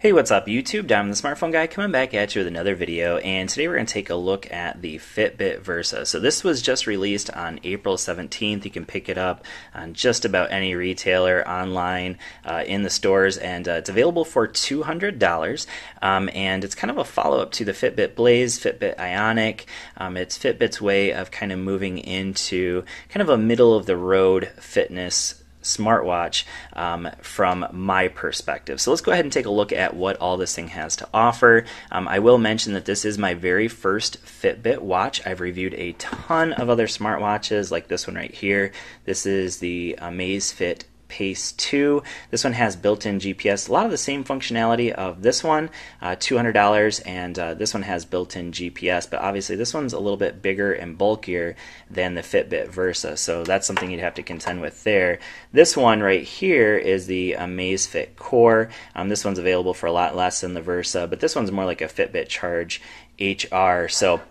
Hey, what's up YouTube? Dom the Smartphone Guy coming back at you with another video, and today we're going to take a look at the FitBit Versa. So this was just released on April 17th. You can pick it up on just about any retailer online in the stores, and it's available for $200. And it's kind of a follow-up to the Fitbit Blaze, Fitbit Ionic. It's Fitbit's way of kind of moving into kind of a middle-of-the-road fitness smartwatch from my perspective. So let's go ahead and take a look at what all this thing has to offer. I will mention that this is my very first Fitbit watch. I've reviewed a ton of other smartwatches like this one right here. This is the Amazfit Pace 2. This one has built-in GPS, a lot of the same functionality of this one, $200, and this one has built-in GPS, but obviously this one's a little bit bigger and bulkier than the Fitbit Versa, so that's something you'd have to contend with there. This one right here is the Amazfit Core. This one's available for a lot less than the Versa, but this one's more like a Fitbit Charge HR, so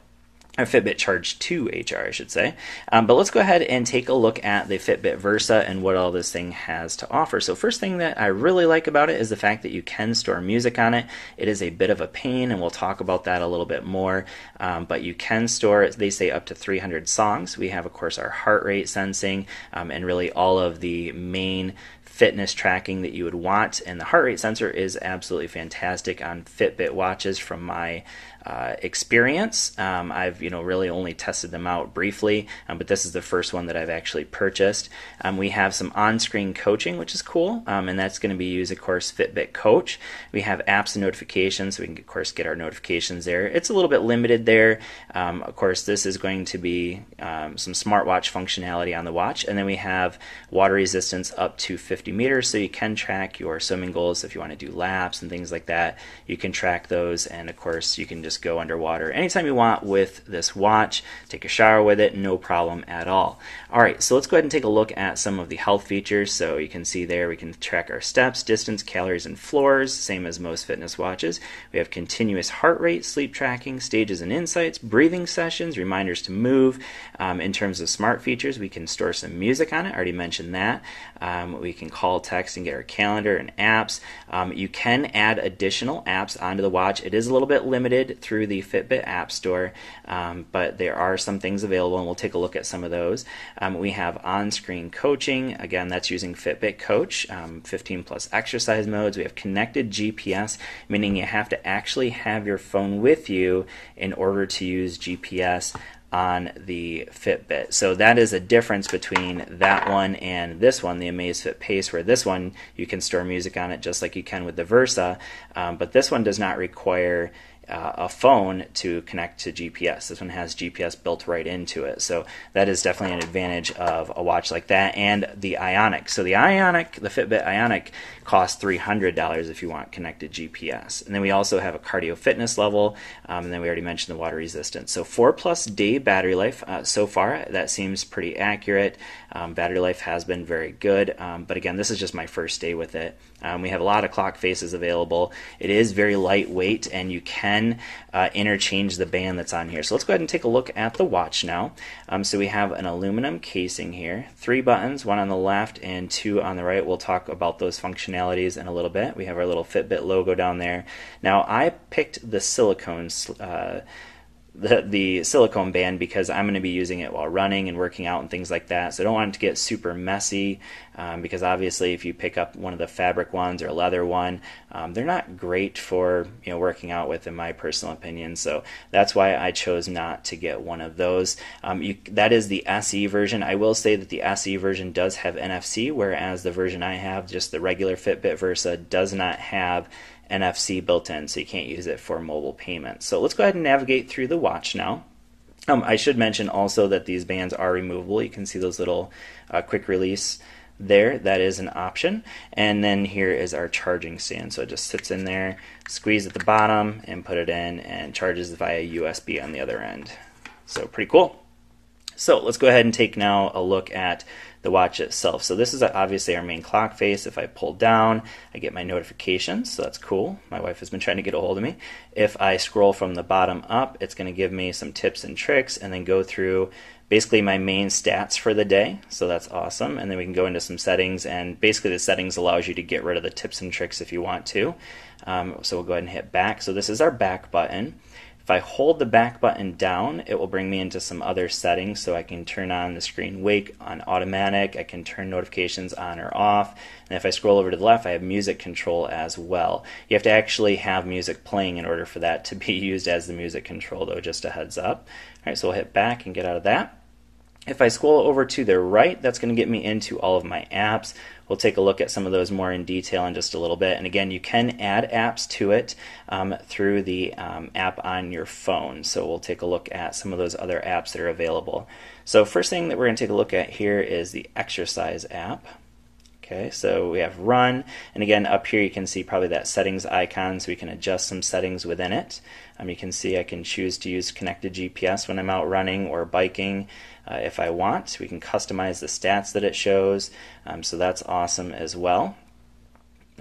or Fitbit Charge 2 HR, I should say. But let's go ahead and take a look at the Fitbit Versa and what all this thing has to offer. So first thing that I really like about it is the fact that you can store music on it. It is a bit of a pain, and we'll talk about that a little bit more. But you can store, they say, up to 300 songs. We have, of course, our heart rate sensing and really all of the main fitness tracking that you would want, and the heart rate sensor is absolutely fantastic on Fitbit watches from my experience. I've really only tested them out briefly, but this is the first one that I've actually purchased. We have some on-screen coaching, which is cool, and that's going to be used, of course, Fitbit Coach. We have apps and notifications, so we can, of course, get our notifications there. It's a little bit limited there. Of course, this is going to be some smartwatch functionality on the watch, and then we have water resistance up to 50 meters, so you can track your swimming goals if you want to do laps and things like that. You can track those, and of course, you can just go underwater anytime you want with this watch, take a shower with it, no problem at all. Alright, so let's go ahead and take a look at some of the health features. So you can see there we can track our steps, distance, calories, and floors, same as most fitness watches. We have continuous heart rate, sleep tracking, stages and insights, breathing sessions, reminders to move. In terms of smart features, we can store some music on it, I already mentioned that. We can call, text, and get our calendar and apps. You can add additional apps onto the watch. It is a little bit limited through the Fitbit App Store, but there are some things available, and we'll take a look at some of those. We have on-screen coaching. Again, that's using Fitbit Coach, 15 plus exercise modes. We have connected GPS, meaning you have to actually have your phone with you in order to use GPS on the Fitbit. So that is a difference between that one and this one, the Amazfit Pace, where this one you can store music on it just like you can with the Versa, but this one does not require a phone to connect to GPS. This one has GPS built right into it, so that is definitely an advantage of a watch like that. And the Ionic. So the Fitbit Ionic costs $300 if you want connected GPS. And then we also have a cardio fitness level, and then we already mentioned the water resistance. So 4+ day battery life so far. That seems pretty accurate. Battery life has been very good, but again, this is just my first day with it. We have a lot of clock faces available. It is very lightweight, and you can interchange the band that's on here. So let's go ahead and take a look at the watch now. So we have an aluminum casing here, 3 buttons, 1 on the left and 2 on the right. We'll talk about those functionalities in a little bit. We have our little Fitbit logo down there. Now I picked the silicone the silicone band because I'm going to be using it while running and working out and things like that. So I don't want it to get super messy because obviously if you pick up one of the fabric ones or a leather one, they're not great for working out with, in my personal opinion. So that's why I chose not to get one of those. That is the SE version. I will say that the SE version does have NFC, whereas the version I have, just the regular Fitbit Versa, does not have NFC built in, so you can't use it for mobile payments. So let's go ahead and navigate through the watch now. I should mention also that these bands are removable. You can see those little quick release there. That is an option. And then here is our charging stand. So it just sits in there, squeeze at the bottom, and put it in, and charges via USB on the other end. So pretty cool. So let's go ahead and take now a look at the watch itself. So this is obviously our main clock face. If I pull down, I get my notifications, so that's cool. My wife has been trying to get a hold of me. If I scroll from the bottom up, it's going to give me some tips and tricks and then go through basically my main stats for the day, so that's awesome. And then we can go into some settings, and basically the settings allows you to get rid of the tips and tricks if you want to. So we'll go ahead and hit back. So this is our back button. If I hold the back button down, it will bring me into some other settings, so I can turn on the screen wake on automatic, I can turn notifications on or off, and if I scroll over to the left, I have music control as well. You have to actually have music playing in order for that to be used as the music control though, just a heads up. Alright, so we'll hit back and get out of that. If I scroll over to the right, that's going to get me into all of my apps. We'll take a look at some of those more in detail in just a little bit. And again, you can add apps to it through the app on your phone. So we'll take a look at some of those other apps that are available. So first thing that we're going to take a look at here is the exercise app. Okay, so we have run, and again up here you can see probably that settings icon, so we can adjust some settings within it. You can see I can choose to use connected GPS when I'm out running or biking if I want. We can customize the stats that it shows, so that's awesome as well.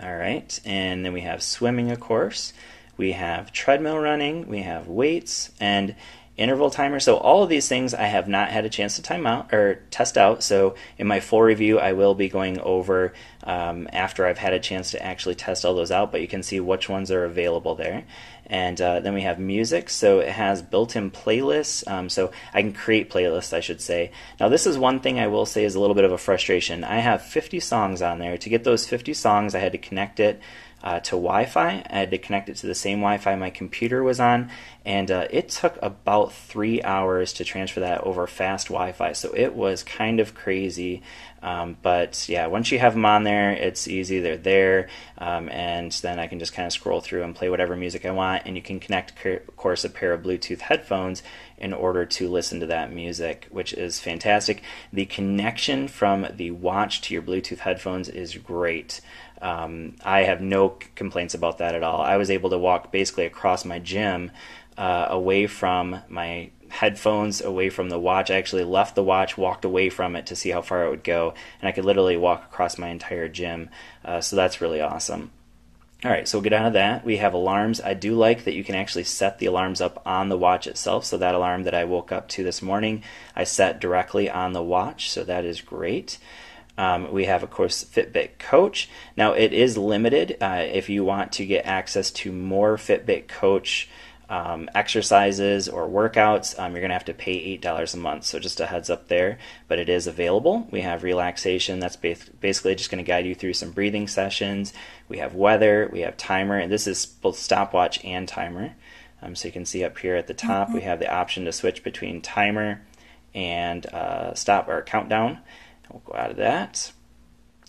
Alright, and then we have swimming, of course. We have treadmill running, we have weights, and interval timer. So all of these things I have not had a chance to time out or test out, so in my full review I will be going over after I've had a chance to actually test all those out, but you can see which ones are available there. And then we have music, so it has built-in playlists, so I can create playlists, I should say. Now this is one thing I will say is a little bit of a frustration. I have 50 songs on there. To get those 50 songs I had to connect it to Wi-Fi. I had to connect it to the same Wi-Fi my computer was on, and it took about 3 hours to transfer that over fast Wi-Fi, so it was kind of crazy. But yeah, once you have them on there, it's easy. They're there, and then I can just kind of scroll through and play whatever music I want, and you can connect, of course, a pair of Bluetooth headphones in order to listen to that music, which is fantastic. The connection from the watch to your Bluetooth headphones is great. I have no complaints about that at all. I was able to walk basically across my gym away from my headphones, away from the watch. I actually left the watch, walked away from it to see how far it would go, and I could literally walk across my entire gym. So that's really awesome. Alright, so we'll get out of that. We have alarms. I do like that you can actually set the alarms up on the watch itself. So that alarm that I woke up to this morning, I set directly on the watch, so that is great. We have, of course, Fitbit Coach. Now, it is limited. If you want to get access to more Fitbit Coach exercises or workouts, you're going to have to pay $8 a month. So just a heads up there, but it is available. We have relaxation. That's basically just going to guide you through some breathing sessions. We have weather. We have timer, and this is both stopwatch and timer. So you can see up here at the top, we have the option to switch between timer and stop or countdown. We'll go out of that.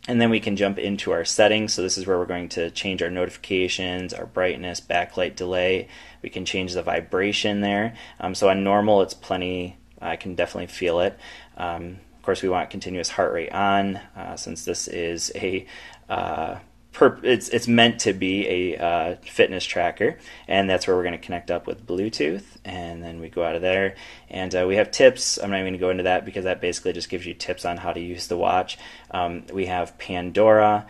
And then we can jump into our settings. So this is where we're going to change our notifications, our brightness, backlight delay. We can change the vibration there. So on normal, it's plenty. I can definitely feel it. Of course, we want continuous heart rate on, since this is a it's meant to be a fitness tracker, and that's where we're going to connect up with Bluetooth, and then we go out of there, and we have tips. I'm not even going to go into that because that basically just gives you tips on how to use the watch. We have Pandora.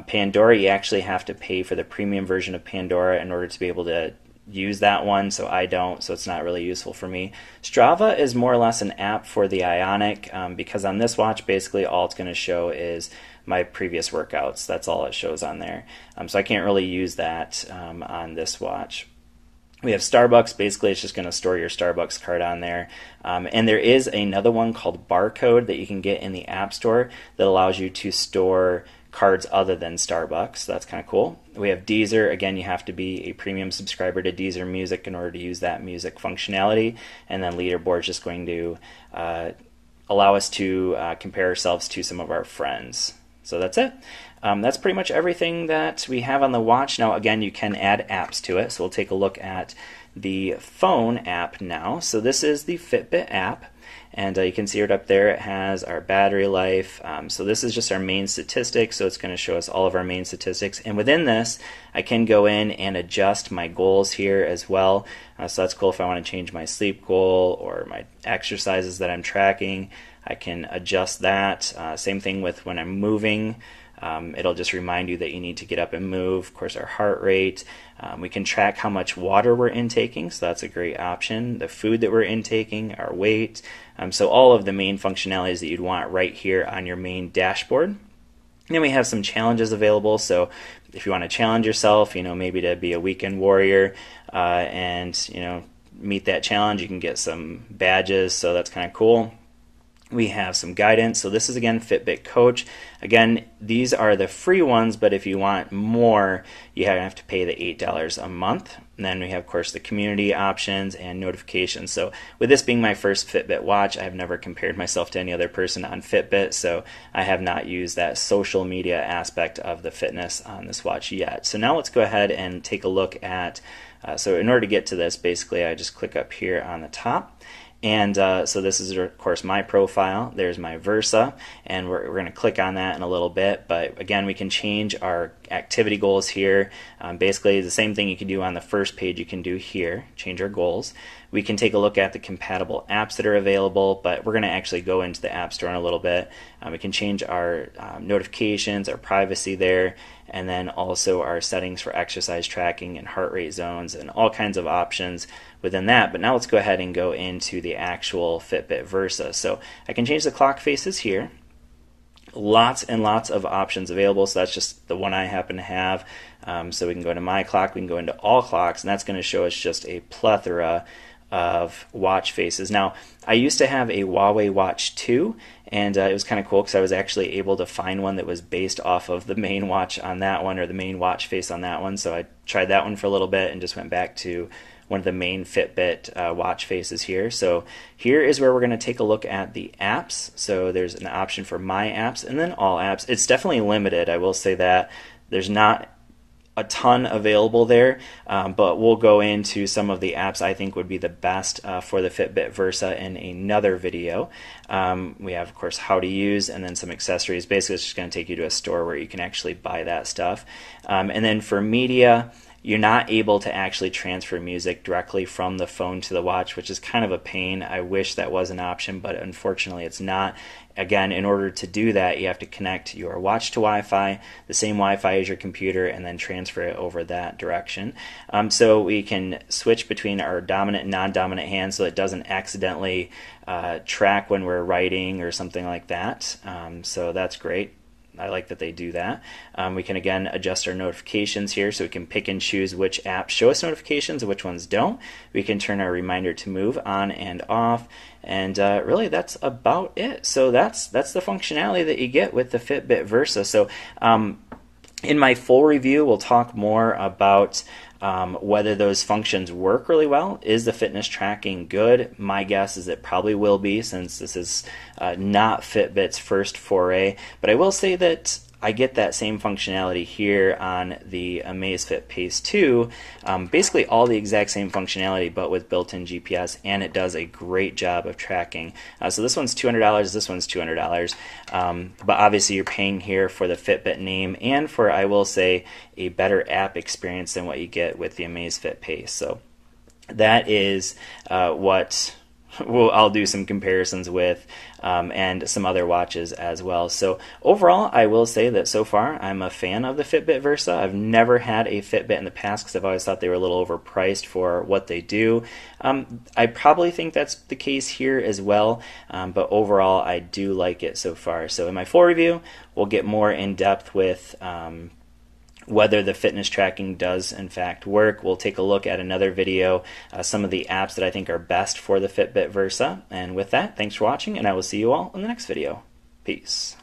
Pandora, you actually have to pay for the premium version of Pandora in order to be able to use that one, so I don't, so it's not really useful for me. Strava is more or less an app for the Ionic, because on this watch basically all it's going to show is my previous workouts. That's all it shows on there, so I can't really use that on this watch. We have Starbucks. Basically it's just going to store your Starbucks card on there, and there is another one called Barcode that you can get in the App Store that allows you to store cards other than Starbucks. So that's kind of cool. We have Deezer. Again, you have to be a premium subscriber to Deezer Music in order to use that music functionality. And then Leaderboard is just going to allow us to compare ourselves to some of our friends. So that's it. That's pretty much everything that we have on the watch. Now, again, you can add apps to it. So we'll take a look at the phone app now. So this is the Fitbit app. And you can see it up there. It has our battery life. So this is just our main statistics. So it's going to show us all of our main statistics. And within this, I can go in and adjust my goals here as well. So that's cool if I want to change my sleep goal or my exercises that I'm tracking. I can adjust that. Same thing with when I'm moving. It'll just remind you that you need to get up and move. Of course, our heart rate. We can track how much water we're intaking, so that's a great option. The food that we're intaking, our weight. So all of the main functionalities that you'd want right here on your main dashboard. And then we have some challenges available. So if you want to challenge yourself, maybe to be a weekend warrior and meet that challenge, you can get some badges. So that's kind of cool. We have some guidance. So this is again Fitbit Coach. Again, these are the free ones, but if you want more, you have to pay the $8 a month. And then we have, of course, the community options and notifications. So with this being my first Fitbit watch, I have never compared myself to any other person on Fitbit, so I have not used that social media aspect of the fitness on this watch yet. So now let's go ahead and take a look at, so in order to get to this, basically I just click up here on the top. And so this is, of course, my profile. There's my Versa, and we're going to click on that in a little bit. But again, we can change our activity goals here. Basically, the same thing you can do on the first page, you can do here, change our goals. We can take a look at the compatible apps that are available, but we're going to actually go into the App Store in a little bit. We can change our notifications, our privacy there, and then also our settings for exercise tracking and heart rate zones and all kinds of options within that. But now let's go ahead and go into the actual Fitbit Versa. So I can change the clock faces here. Lots and lots of options available, so that's just the one I happen to have. So we can go to my clock, we can go into all clocks, and that's going to show us just a plethora of watch faces. Now, I used to have a Huawei Watch 2, and it was kind of cool because I was actually able to find one that was based off of the main watch on that one, or the main watch face on that one. So I tried that one for a little bit and just went back to one of the main Fitbit watch faces here. So here is where we're going to take a look at the apps. So there's an option for my apps and then all apps. It's definitely limited, I will say that. There's not a ton available there, but we'll go into some of the apps I think would be the best for the Fitbit Versa in another video. We have, of course, how to use and then some accessories. Basically, it's just going to take you to a store where you can actually buy that stuff. And then for media, you're not able to actually transfer music directly from the phone to the watch, which is kind of a pain. I wish that was an option, but unfortunately it's not. Again, in order to do that, you have to connect your watch to Wi-Fi, the same Wi-Fi as your computer, and then transfer it over that direction. So we can switch between our dominant and non-dominant hand so it doesn't accidentally track when we're writing or something like that. So that's great. I like that they do that. We can again adjust our notifications here, so we can pick and choose which apps show us notifications and which ones don't. We can turn our reminder to move on and off, and really that's about it. So that's the functionality that you get with the Fitbit Versa. So in my full review, we'll talk more about whether those functions work really well. Is the fitness tracking good? My guess is it probably will be, since this is not Fitbit's first foray. But I will say that I get that same functionality here on the Amazfit Pace 2. Basically all the exact same functionality, but with built-in GPS, and it does a great job of tracking. So this one's $200, this one's $200. But obviously you're paying here for the Fitbit name and for, I will say, a better app experience than what you get with the Amazfit Pace. So that is what I'll do some comparisons with, and some other watches as well. So overall, I will say that so far I'm a fan of the Fitbit Versa. I've never had a Fitbit in the past because I've always thought they were a little overpriced for what they do. I probably think that's the case here as well, but overall I do like it so far. So in my full review, we'll get more in depth with whether the fitness tracking does in fact work. We'll take a look at another video, some of the apps that I think are best for the Fitbit Versa. And with that, thanks for watching, and I will see you all in the next video. Peace.